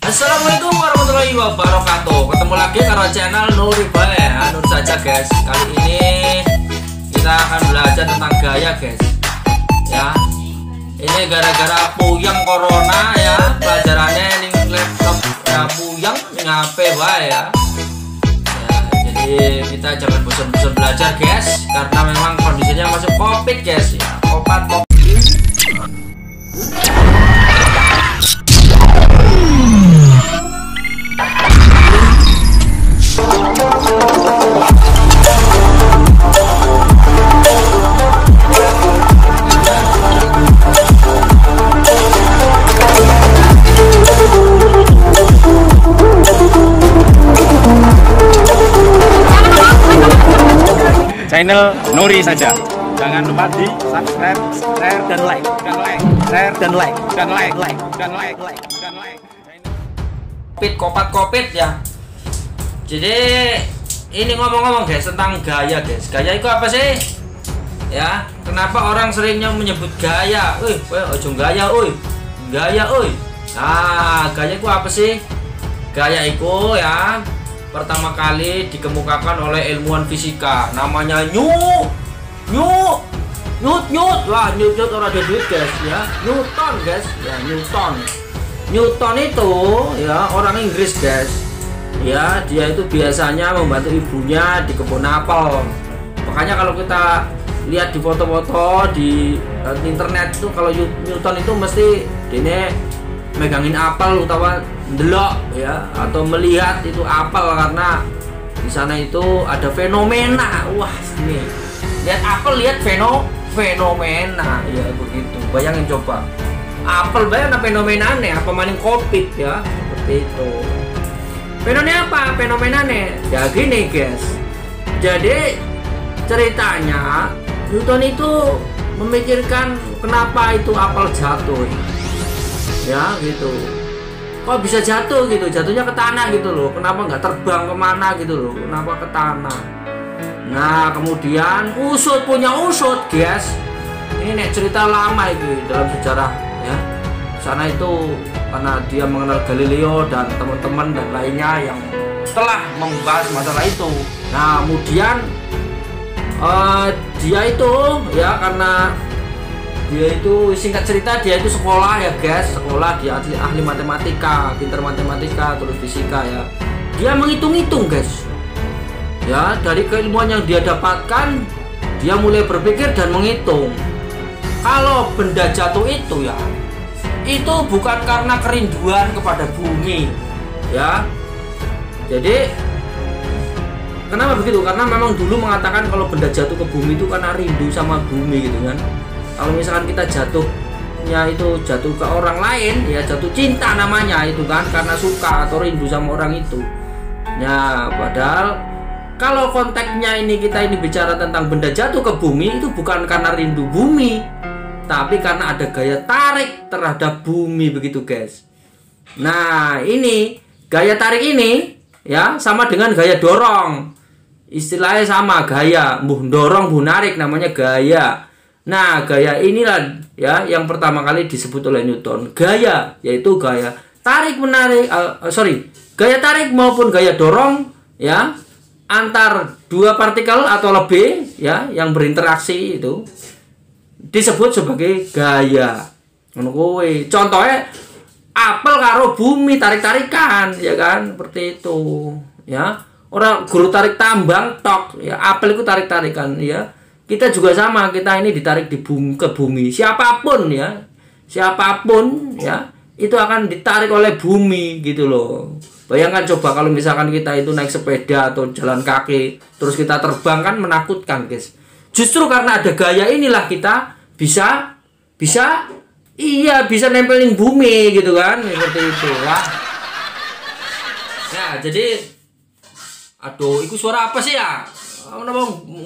Assalamualaikum warahmatullahi wabarakatuh. Ketemu lagi karo channel Nuri Bae. Nur saja guys. Kali ini kita akan belajar tentang gaya guys. Ya. Ini gara-gara puyeng corona ya. Pelajarannya ini laptop ya puyeng ngape bae ya. Jadi kita jangan bosan-bosan belajar guys, karena memang kondisinya masuk Covid guys ya. Obat Covid. Channel Nuri saja. Jangan lupa di subscribe, share dan like, share dan like. Covid ya. Jadi ini ngomong-ngomong guys tentang gaya guys. Gaya itu apa sih? Ya, kenapa orang seringnya menyebut gaya? Ojo gaya, gaya, Nah, gaya itu apa sih? Gaya itu ya pertama kali dikemukakan oleh ilmuwan fisika namanya Newton orang ada duit guys ya. Newton guys ya, Newton itu ya orang Inggris guys ya. Dia itu biasanya membantu ibunya di kebun apel. Makanya kalau kita lihat di foto-foto di internet itu, kalau Newton itu mesti dia megangin apel utawa ndelok ya, atau melihat itu apel, karena di sana itu ada fenomena. Wah, ini lihat apel, lihat fenomena ya begitu. Bayangin coba, apel bayang fenomenane apa maning Covid ya, seperti itu. Fenomena apa? Fenomenane ya gini guys. Jadi ceritanya Newton itu memikirkan kenapa itu apel jatuh ya gitu. Kok bisa jatuh gitu, jatuhnya ke tanah gitu loh, kenapa nggak terbang kemana gitu loh, kenapa ke tanah. Nah kemudian punya usut guys. Ini nek cerita lama itu dalam sejarah ya. Sana itu karena dia mengenal Galileo dan teman-teman dan lainnya yang telah membahas masalah itu. Nah kemudian dia itu ya, karena dia itu singkat cerita dia itu sekolah ya guys, sekolah, dia ahli matematika, pintar matematika, terus fisika ya. Dia menghitung-hitung guys ya, dari keilmuan yang dia dapatkan dia mulai berpikir dan menghitung kalau benda jatuh itu ya, itu bukan karena kerinduan kepada bumi ya. Jadi kenapa begitu? Karena memang dulu mengatakan kalau benda jatuh ke bumi itu karena rindu sama bumi gitu kan. Kalau misalkan kita jatuhnya itu jatuh ke orang lain ya, jatuh cinta namanya itu kan, karena suka atau rindu sama orang itu ya. Padahal kalau konteksnya ini, kita ini bicara tentang benda jatuh ke bumi, itu bukan karena rindu bumi, tapi karena ada gaya tarik terhadap bumi begitu guys. Nah ini gaya tarik ini ya sama dengan gaya dorong, istilahnya sama, gaya mbuh dorong mbuh narik, namanya gaya. Nah gaya inilah ya yang pertama kali disebut oleh Newton, gaya, yaitu gaya tarik menarik, gaya tarik maupun gaya dorong ya antar dua partikel atau lebih ya yang berinteraksi itu disebut sebagai gaya. Contohnya apel karo bumi tarik-tarikan ya kan, seperti itu ya. Orang guru tarik tambang tok ya, apel itu tarik-tarikan ya. Kita juga sama, kita ini ditarik ke bumi. Siapapun ya, itu akan ditarik oleh bumi gitu loh. Bayangkan coba kalau misalkan kita itu naik sepeda atau jalan kaki terus kita terbang, kan menakutkan guys. Justru karena ada gaya inilah kita bisa nempelin bumi gitu kan, seperti itu lah. Ya jadi aduh, itu suara apa sih ya?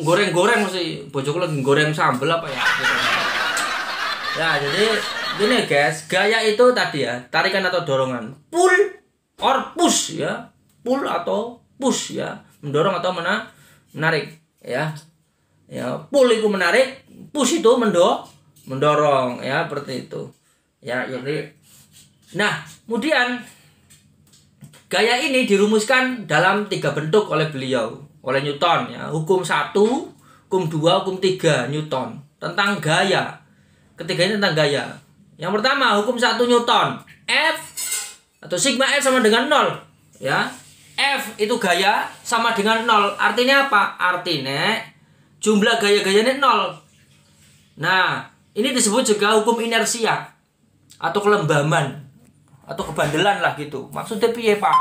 Goreng-goreng mesti bojoku lagi goreng sambel apa ya gitu. Ya jadi gini guys, gaya itu tadi ya tarikan atau dorongan, pull or push ya, pull atau push ya, mendorong atau menarik ya. Pull itu menarik, push itu mendorong ya, seperti itu ya. Jadi nah kemudian gaya ini dirumuskan dalam 3 bentuk oleh beliau, oleh Newton ya. Hukum 1, hukum 2, hukum 3 Newton tentang gaya. Ketiganya tentang gaya. Yang pertama, hukum 1 Newton. F atau sigma F sama dengan 0 ya. F itu gaya sama dengan 0. Artinya apa? Artinya jumlah gaya-gayanya 0. Nah, ini disebut juga hukum inersia atau kelembaman atau kebandelan lah gitu. Maksudnya piye, Pak?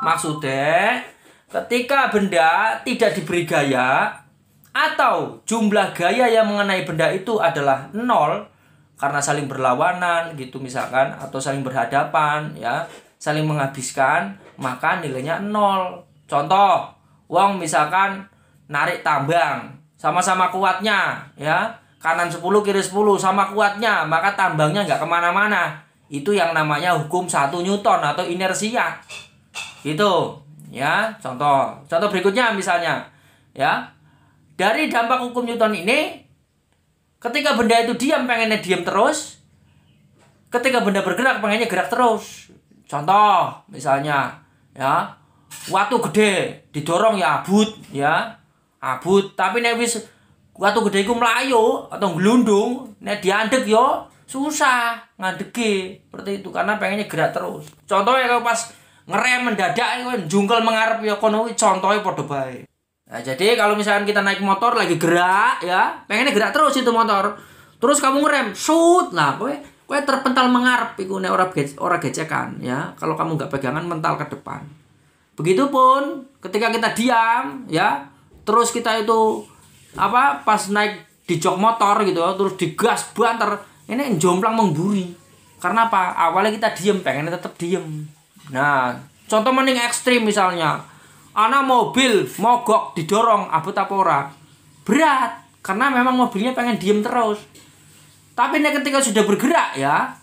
Maksudnya ketika benda tidak diberi gaya atau jumlah gaya yang mengenai benda itu adalah 0 karena saling berlawanan gitu misalkan, atau saling berhadapan ya, saling menghabiskan, maka nilainya 0. Contoh, wong misalkan narik tambang, sama-sama kuatnya ya, kanan 10 kiri 10 sama kuatnya, maka tambangnya nggak kemana-mana. Itu yang namanya hukum 1 Newton atau inersia gitu ya. Contoh berikutnya misalnya ya, dari dampak hukum Newton ini, ketika benda itu diam pengennya diam terus, ketika benda bergerak pengennya gerak terus. Contoh misalnya ya, watu gede didorong ya abut, tapi nek wis watu gede iku melayu atau nglundung, nek diandek yo susah ngadegi seperti itu karena pengennya gerak terus. Contohnya kalau pas ngerem mendadak kowe njungkel mengarep ya kono kuwi contohnya padha bae. Nah, jadi kalau misalkan kita naik motor lagi gerak ya, pengennya gerak terus itu motor. Terus kamu ngerem, shoot. Nah, kowe terpental mengarep iku nek ora gecekan ya. Kalau kamu nggak pegangan mental ke depan. Begitupun ketika kita diam ya, terus kita itu pas naik di jok motor gitu, terus digas banter, ini jomplang mengburi. Karena apa? Awalnya kita diem, pengennya tetap diem. Nah, contoh mending ekstrim misalnya, ana mobil mogok didorong abot apa ora? Berat, karena memang mobilnya pengen diem terus. Tapi ketika sudah bergerak ya,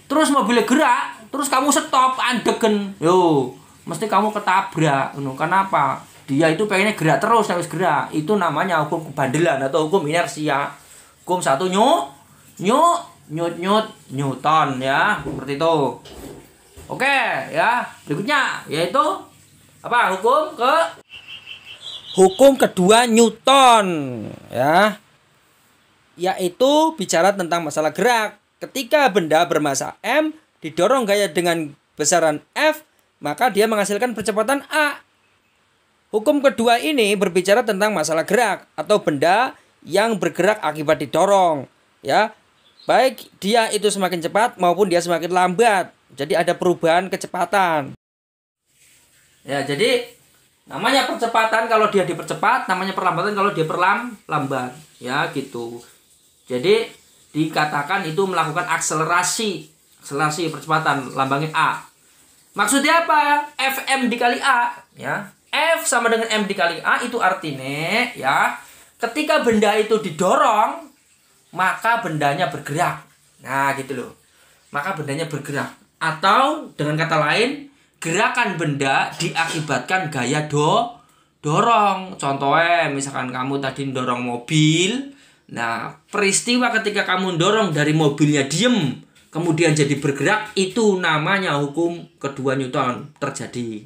terus mobilnya gerak, terus kamu stop, andegen, yo, mesti kamu ketabrak. Kenapa? Dia itu pengennya gerak terus, harus gerak. Itu namanya hukum kebandelan atau hukum inersia. Hukum 1 Newton ya, seperti itu. Oke ya, berikutnya yaitu apa? Hukum kedua Newton ya, yaitu bicara tentang masalah gerak. Ketika benda bermassa m didorong gaya dengan besaran F, maka dia menghasilkan percepatan A. Hukum kedua ini berbicara tentang masalah gerak atau benda yang bergerak akibat didorong ya, baik dia itu semakin cepat maupun dia semakin lambat. Jadi ada perubahan kecepatan. Ya, jadi namanya percepatan kalau dia dipercepat, namanya perlambatan kalau dia lambat ya gitu. Jadi dikatakan itu melakukan akselerasi percepatan, lambangnya A. Maksudnya apa? Fm dikali A ya. F sama dengan M dikali A, itu artinya ya, ketika benda itu didorong maka bendanya bergerak. Nah gitu loh, maka bendanya bergerak. Atau dengan kata lain, gerakan benda diakibatkan gaya dorong. Contohnya misalkan kamu tadi dorong mobil. Nah, peristiwa ketika kamu dorong dari mobilnya diem kemudian jadi bergerak, itu namanya hukum kedua Newton terjadi.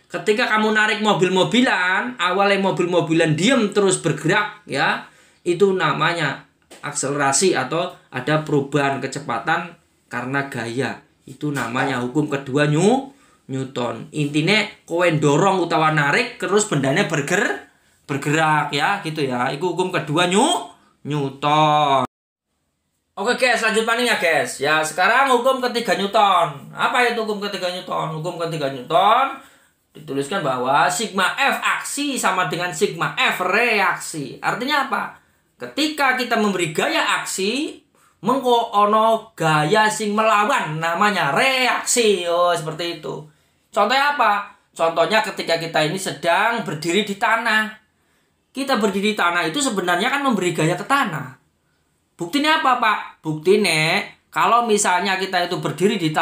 Ketika kamu narik mobil-mobilan, awalnya mobil-mobilan diem terus bergerak ya, itu namanya akselerasi atau ada perubahan kecepatan karena gaya. Itu namanya hukum kedua Newton. Intinya kowe dorong utawa narik terus bendanya bergerak ya, gitu ya. Itu hukum kedua Newton. Oke guys, lanjut nih ya guys. Ya, sekarang hukum ketiga Newton. Apa itu hukum ketiga Newton? Hukum ketiga Newton dituliskan bahwa sigma F aksi sama dengan sigma F reaksi. Artinya apa? Ketika kita memberi gaya aksi, mengko ono gaya sing melawan, namanya reaksi. Oh, seperti itu. Contohnya apa? Contohnya ketika kita ini sedang berdiri di tanah. Kita berdiri di tanah itu sebenarnya kan memberi gaya ke tanah. Buktinya apa, Pak? Buktinya kalau misalnya kita itu berdiri di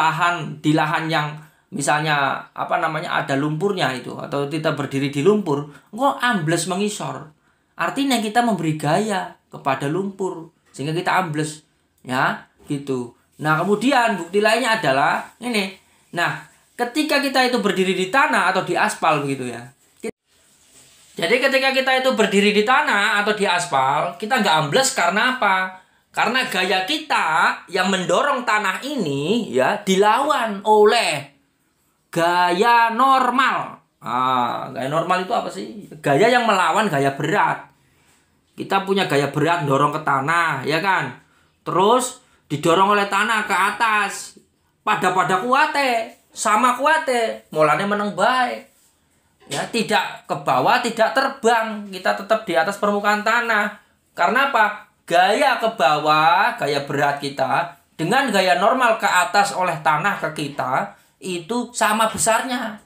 lahan yang misalnya ada lumpurnya itu, atau kita berdiri di lumpur, kok ambles mengisor. Artinya kita memberi gaya kepada lumpur sehingga kita ambles ya, gitu. Nah, kemudian bukti lainnya adalah ini. Nah, ketika kita itu berdiri di tanah atau di aspal begitu ya. Jadi ketika kita itu berdiri di tanah atau di aspal, kita nggak ambles karena apa? Karena gaya kita yang mendorong tanah ini ya dilawan oleh gaya normal. Gaya normal itu apa sih? Gaya yang melawan gaya berat. Kita punya gaya berat dorong ke tanah, ya kan? Terus didorong oleh tanah ke atas. Pada kuate, sama kuate, mulanya meneng baik. Ya, tidak ke bawah, tidak terbang. Kita tetap di atas permukaan tanah. Karena apa? Gaya ke bawah, gaya berat kita dengan gaya normal ke atas oleh tanah ke kita itu sama besarnya.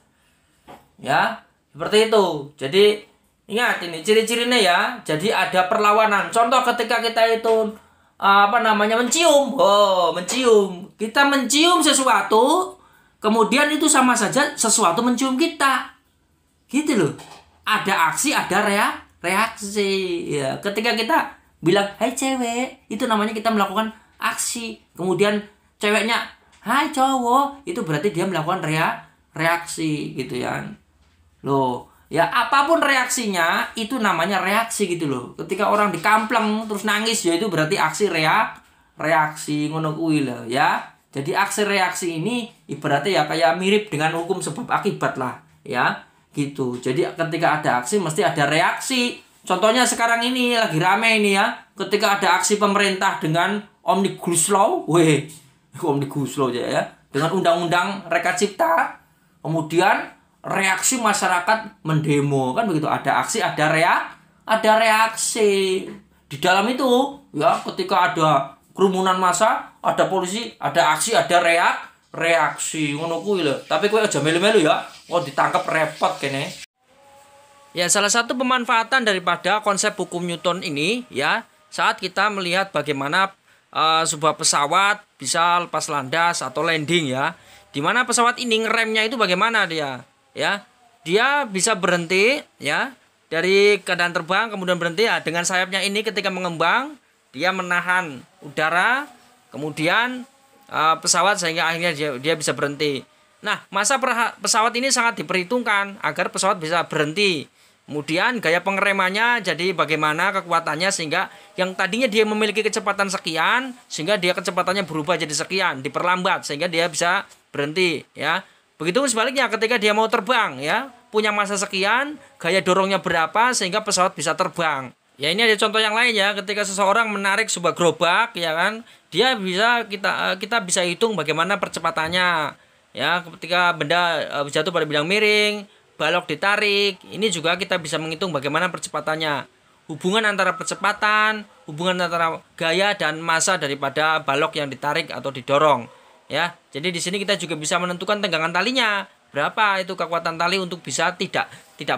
Ya, seperti itu. Jadi ingat ini ciri-cirinya ya. Jadi ada perlawanan. Contoh ketika kita itu mencium. Mencium. Kita mencium sesuatu, kemudian itu sama saja sesuatu mencium kita. Gitu loh. Ada aksi, ada reaksi. Ya, ketika kita bilang, "Hai cewek," itu namanya kita melakukan aksi. Kemudian ceweknya, "Hai cowok," itu berarti dia melakukan reaksi gitu ya. Loh, ya apapun reaksinya itu namanya reaksi gitu loh. Ketika orang dikampleng terus nangis ya itu berarti aksi reaksi ngono kuwi lho ya. Jadi aksi reaksi ini ibaratnya ya kayak mirip dengan hukum sebab akibat lah ya. Gitu. Jadi ketika ada aksi mesti ada reaksi. Contohnya sekarang ini lagi rame ini ya. Ketika ada aksi pemerintah dengan Omnibus Law, Omnibus Law ya, dengan undang-undang Reka Cipta, kemudian reaksi masyarakat mendemo kan begitu. Ada aksi, ada reaksi. Di dalam itu ya ketika ada kerumunan massa, ada polisi, ada aksi, ada reaksi ngono kuwi lho. Tapi kowe aja melu-melu ya. Ditangkap repot kene. Ya, salah satu pemanfaatan daripada konsep hukum Newton ini ya, saat kita melihat bagaimana sebuah pesawat bisa lepas landas atau landing ya. Dimana pesawat ini ngeremnya itu bagaimana dia? Ya. Dia bisa berhenti ya dari keadaan terbang kemudian berhenti ya dengan sayapnya ini ketika mengembang, dia menahan udara, kemudian pesawat sehingga akhirnya dia bisa berhenti. Nah, masa pesawat ini sangat diperhitungkan agar pesawat bisa berhenti. Kemudian gaya pengeremannya jadi bagaimana kekuatannya sehingga yang tadinya dia memiliki kecepatan sekian sehingga dia kecepatannya berubah jadi sekian, diperlambat sehingga dia bisa berhenti ya. Begitu sebaliknya ketika dia mau terbang ya, punya masa sekian, gaya dorongnya berapa sehingga pesawat bisa terbang. Ya, ini ada contoh yang lain ya, ketika seseorang menarik sebuah gerobak ya kan, dia bisa kita bisa hitung bagaimana percepatannya. Ya, ketika benda jatuh pada bidang miring, balok ditarik, ini juga kita bisa menghitung bagaimana percepatannya. Hubungan antara percepatan, hubungan antara gaya dan massa daripada balok yang ditarik atau didorong. Ya, jadi di sini kita juga bisa menentukan tenggangan talinya. Berapa itu kekuatan tali untuk bisa tidak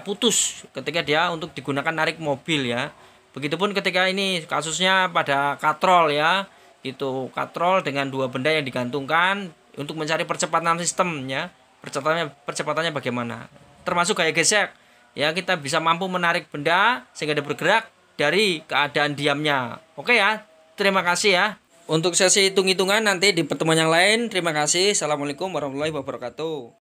putus ketika dia untuk digunakan narik mobil ya. Begitupun ketika ini kasusnya pada katrol ya. Itu katrol dengan dua benda yang digantungkan untuk mencari percepatan sistemnya, percepatannya bagaimana, termasuk gaya gesek ya, kita bisa mampu menarik benda sehingga dia bergerak dari keadaan diamnya. Oke ya, terima kasih ya untuk sesi hitung-hitungan nanti di pertemuan yang lain. Terima kasih. Assalamualaikum warahmatullahi wabarakatuh.